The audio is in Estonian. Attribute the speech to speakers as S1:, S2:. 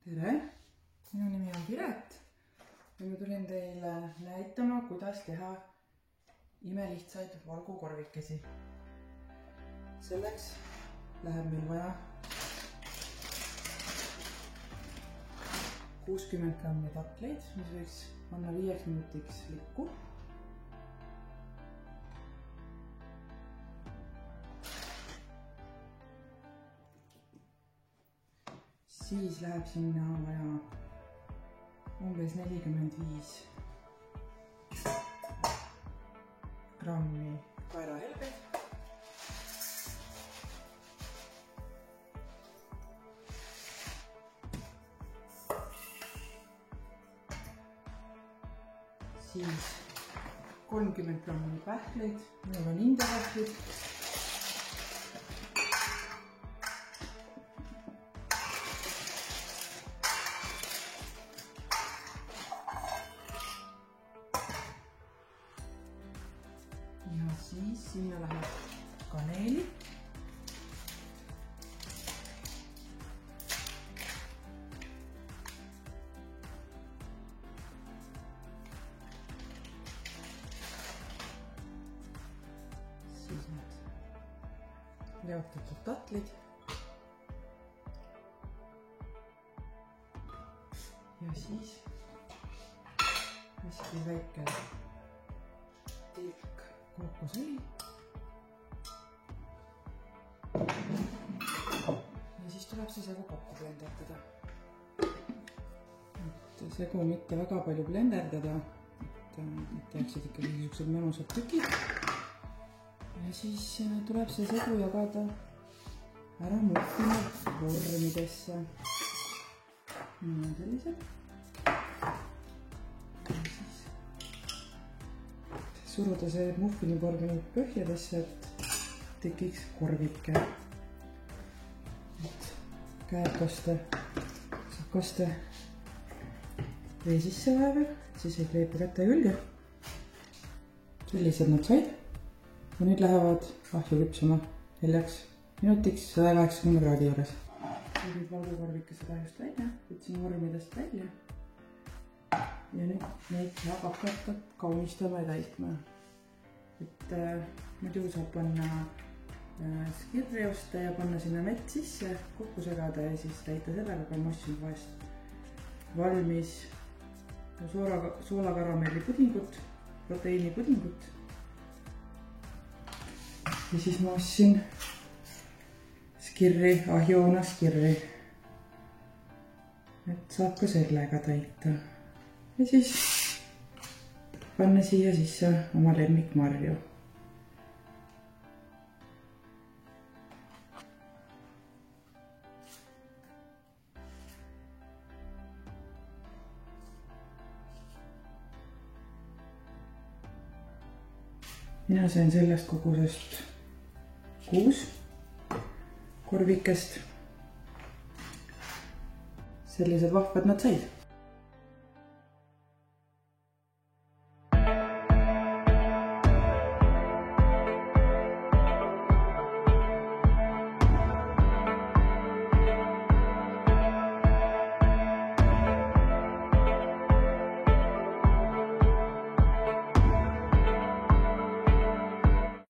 S1: Tere! Minu nimi on Piret ja ma tulin teile näitama, kuidas teha imelihtsaid valgukorvikesi. Selleks läheb meil vaja 60 grammi tatleid, mis võiks panna 5 minutiks likku. Siis läheb sinna vaja umbes 45 grammi kaerahelbeid. Siis 30 grammi pähkleid, minul on India pähklid. Ja siis sinna läheb kaneeli. Siis need leotatud tatlid. Ja siis hästi väike tilk kookosõli. Ja siis tuleb see segu kokku blenderdada. Segu mitte väga palju blenderdada, et jääksid ikkagi niisugused mõnusad tükid. Ja siis tuleb see segu jagada ära muffini vormidesse. Sellised. Suruda see muffini vormi põhjadesse, et tekiks korvike. Käed saab kosta vee sisse vahepeal, siis ei kleepu kätte külge. Sellised nad said. Ja nüüd lähevad ahju küpsuma 4 minutiks 180 kraadi juures. Nüüd valgukorvikesed ahjust välja, võtsin vormidest välja. Ja nüüd neid saab hakata kaunistama ja täitma. Et muidu saab panna skirri osta ja panna sinna mett sisse, kokku segada ja siis täita sellega, aga ma ostsin vahest valmis soolakaramelli pudingut, proteiinipudingut. Ja siis ma ostsin skirri, ahjuõuna skirri. Et saab ka sellega täita. Ja siis panna siia sisse oma lemmikmarju. Mina sain sellest kogusest 6 korvikest. Sellised vahvad nad said.